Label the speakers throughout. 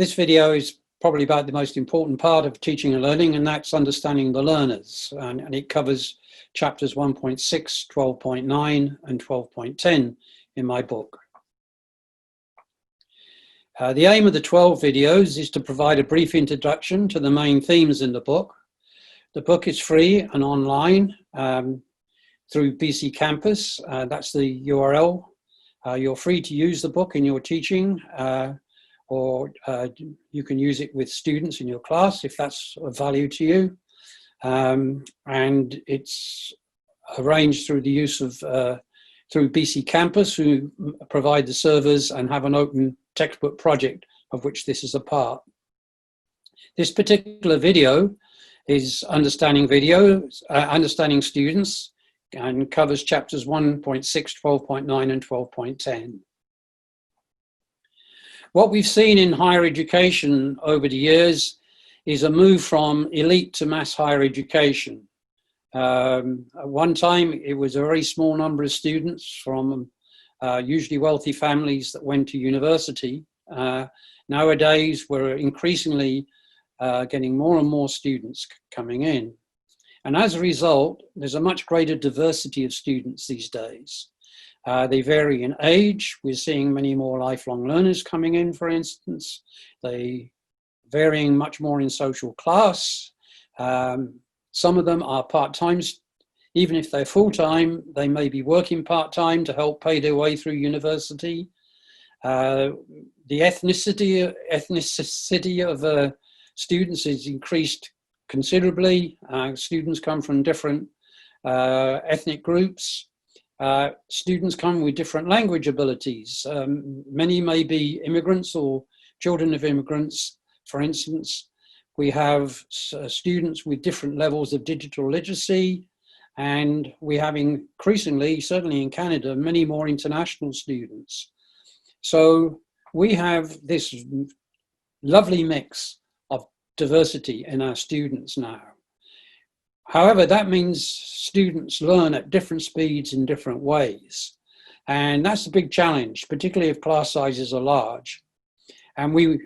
Speaker 1: This video is probably about the most important part of teaching and learning, and that's understanding the learners. And it covers chapters 1.6, 12.9, and 12.10 in my book. The aim of the 12 videos is to provide a brief introduction to the main themes in the book. The book is free and online through BC Campus. That's the URL. You're free to use the book in your teaching, or you can use it with students in your class if that's of value to you. And it's arranged through the use of, through BC Campus, who provide the servers and have an open textbook project of which this is a part. This particular video is understanding students, and covers chapters 1.6, 12.9 and 12.10. What we've seen in higher education over the years is a move from elite to mass higher education. At one time, it was a very small number of students from usually wealthy families that went to university. Nowadays, we're increasingly getting more and more students coming in. And as a result, there's a much greater diversity of students these days. They vary in age. We're seeing many more lifelong learners coming in, for instance. They varying much more in social class. Some of them are part-time. Even if they're full-time, they may be working part-time to help pay their way through university. The ethnicity of students is increased considerably. Students come from different ethnic groups. Students come with different language abilities. Many may be immigrants or children of immigrants. For instance, we have students with different levels of digital literacy, and we have increasingly, certainly in Canada, many more international students. So we have this lovely mix of diversity in our students now. However, that means students learn at different speeds in different ways. And that's a big challenge, particularly if class sizes are large. And we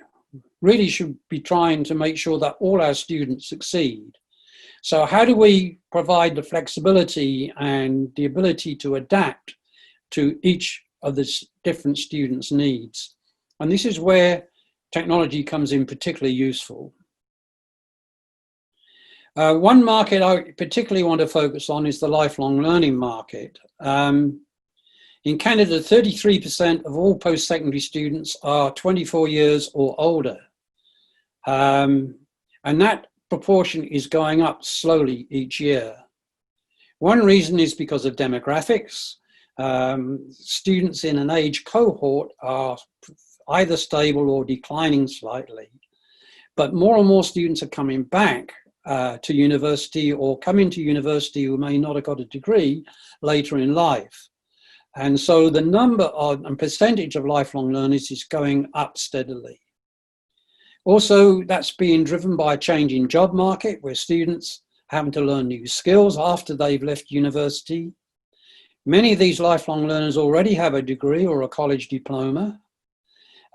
Speaker 1: really should be trying to make sure that all our students succeed. So how do we provide the flexibility and the ability to adapt to each of the different students' needs? And this is where technology comes in particularly useful. One market I particularly want to focus on is the lifelong learning market. In Canada, 33% of all post-secondary students are 24 years or older. And that proportion is going up slowly each year. One reason is because of demographics. Students in an age cohort are either stable or declining slightly. But more and more students are coming back to university, or coming to university who may not have got a degree later in life. And so the number and percentage of lifelong learners is going up steadily. Also, that's being driven by a changing job market where students having to learn new skills after they've left university. Many of these lifelong learners already have a degree or a college diploma.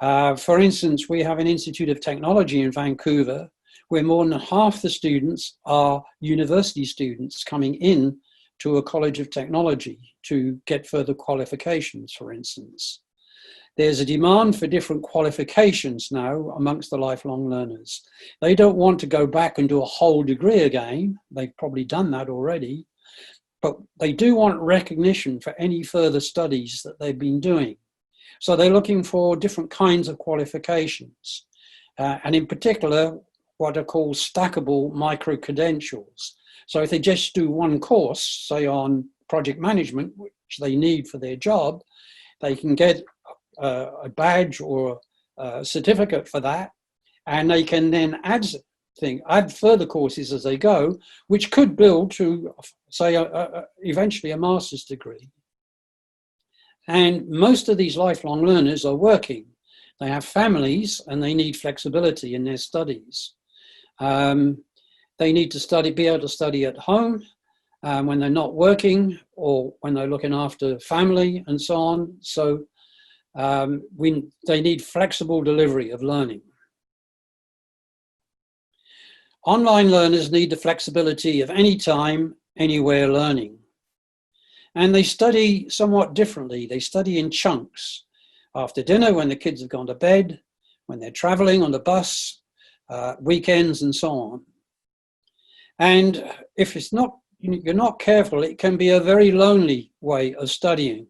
Speaker 1: For instance, we have an Institute of Technology in Vancouver where more than half the students are university students coming in to a College of Technology to get further qualifications, for instance. There's a demand for different qualifications now amongst the lifelong learners. They don't want to go back and do a whole degree again. They've probably done that already, but they do want recognition for any further studies that they've been doing. So they're looking for different kinds of qualifications, and in particular, what are called stackable micro-credentials. So if they just do one course, say on project management, which they need for their job, they can get a badge or a certificate for that, and they can then add further courses as they go, which could build to, say, eventually a master's degree. And most of these lifelong learners are working. They have families and they need flexibility in their studies. They need to be able to study at home when they're not working, or when they're looking after family and so on. So they need flexible delivery of learning. Online learners need the flexibility of anytime, anywhere learning. And they study somewhat differently. They study in chunks. After dinner, when the kids have gone to bed, when they're traveling on the bus, weekends and so on. And if you're not careful, it can be a very lonely way of studying.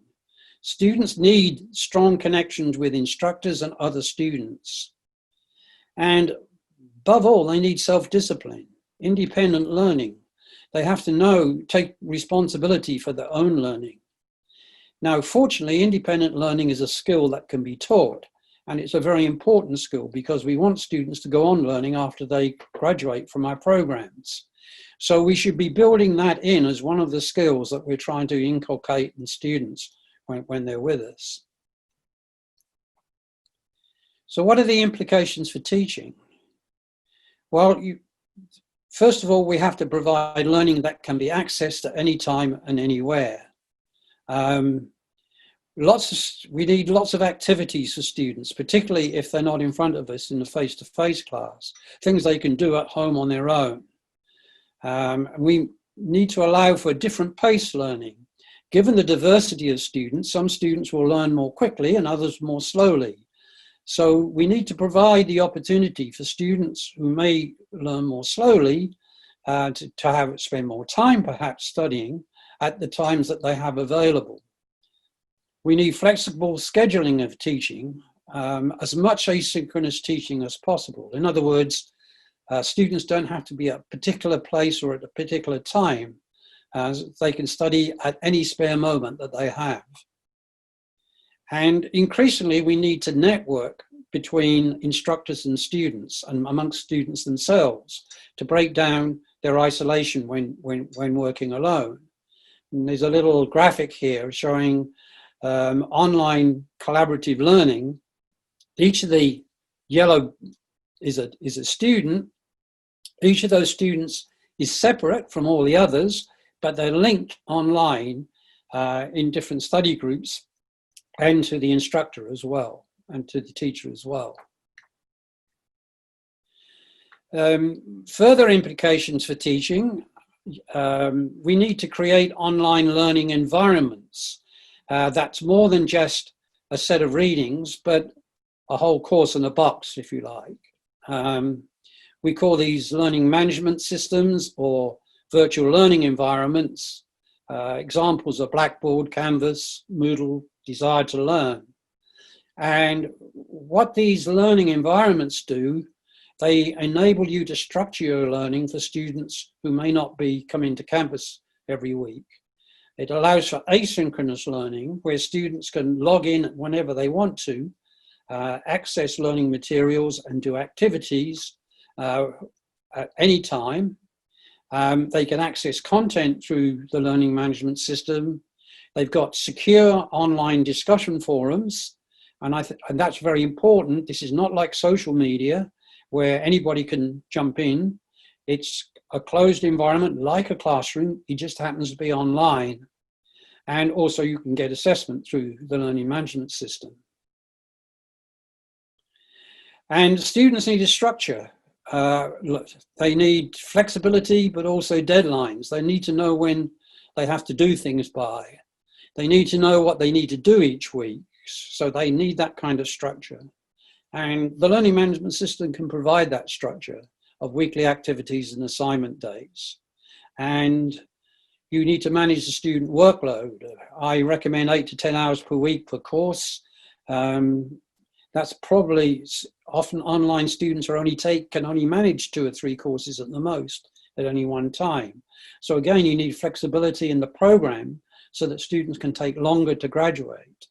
Speaker 1: Students need strong connections with instructors and other students. And above all, they need self-discipline, independent learning. They have to take responsibility for their own learning. Now, fortunately, independent learning is a skill that can be taught, and it's a very important skill because we want students to go on learning after they graduate from our programs. So we should be building that in as one of the skills that we're trying to inculcate in students when they're with us. So what are the implications for teaching? Well, first of all, we have to provide learning that can be accessed at any time and anywhere. We need lots of activities for students, particularly if they're not in front of us in a face-to-face class, things they can do at home on their own. We need to allow for different pace learning. Given the diversity of students, some students will learn more quickly and others more slowly. So we need to provide the opportunity for students who may learn more slowly to spend more time perhaps studying at the times that they have available. We need flexible scheduling of teaching, as much asynchronous teaching as possible. In other words, students don't have to be at a particular place or at a particular time. They can study at any spare moment that they have. And increasingly, we need to network between instructors and students and amongst students themselves to break down their isolation when working alone. And there's a little graphic here showing online collaborative learning. Each of the yellow is a student. Each of those students is separate from all the others, but they're linked online in different study groups and to the instructor as well, and to the teacher as well. Further implications for teaching, we need to create online learning environments. That's more than just a set of readings, but a whole course in a box, if you like. We call these learning management systems or virtual learning environments. Examples are Blackboard, Canvas, Moodle, Desire to Learn. And what these learning environments do, they enable you to structure your learning for students who may not be coming to campus every week. It allows for asynchronous learning where students can log in whenever they want to, access learning materials and do activities at any time. They can access content through the learning management system. They've got secure online discussion forums, and that's very important. This is not like social media where anybody can jump in. It's a closed environment like a classroom. It just happens to be online. And also you can get assessment through the learning management system. And students need a structure. They need flexibility, but also deadlines. They need to know when they have to do things by. They need to know what they need to do each week. So they need that kind of structure. And the learning management system can provide that structure of weekly activities and assignment days. And you need to manage the student workload. I recommend 8 to 10 hours per week per course. That's probably, often online students can only manage 2 or 3 courses at the most at any one time. So again, you need flexibility in the program so that students can take longer to graduate.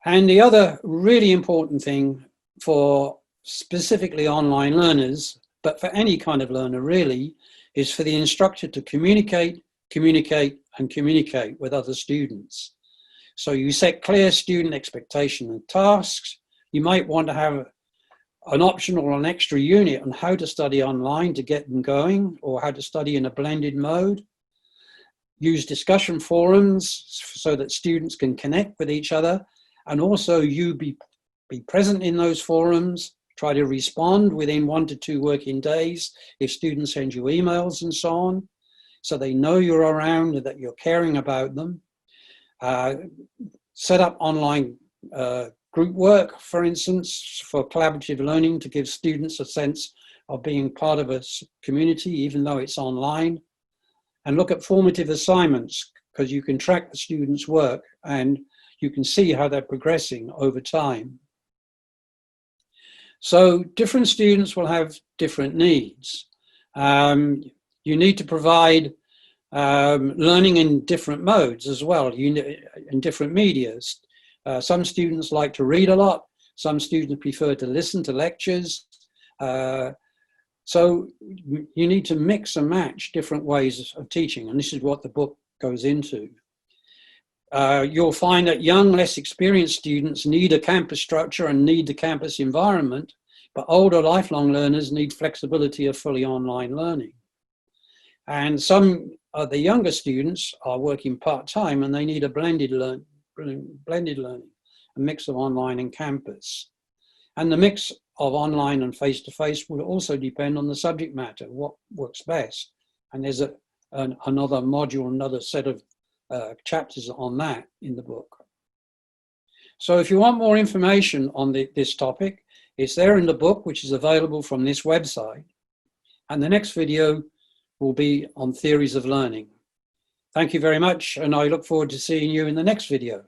Speaker 1: And the other really important thing for specifically online learners, but for any kind of learner really, is for the instructor to communicate with other students. So you set clear student expectation and tasks. You might want to have an optional or an extra unit on how to study online to get them going, or how to study in a blended mode. Use discussion forums so that students can connect with each other, and also you be present in those forums, Try to respond within 1 to 2 working days if students send you emails and so on, so they know you're around and that you're caring about them. Set up online group work, for instance, for collaborative learning to give students a sense of being part of a community, even though it's online. And look at formative assignments, because you can track the students' work and you can see how they're progressing over time. So different students will have different needs. You need to provide learning in different modes as well, in different medias. Some students like to read a lot. Some students prefer to listen to lectures. So you need to mix and match different ways of teaching, and this is what the book goes into. You'll find that young, less experienced students need a campus structure and need the campus environment, but older lifelong learners need flexibility of fully online learning. And some of the younger students are working part-time and they need a blended learning, a mix of online and campus. And the mix of online and face-to-face will also depend on the subject matter, what works best. And there's another module, another set of chapters on that in the book. So if you want more information on this topic, it's there in the book, which is available from this website. And the next video will be on theories of learning. Thank you very much, and I look forward to seeing you in the next video.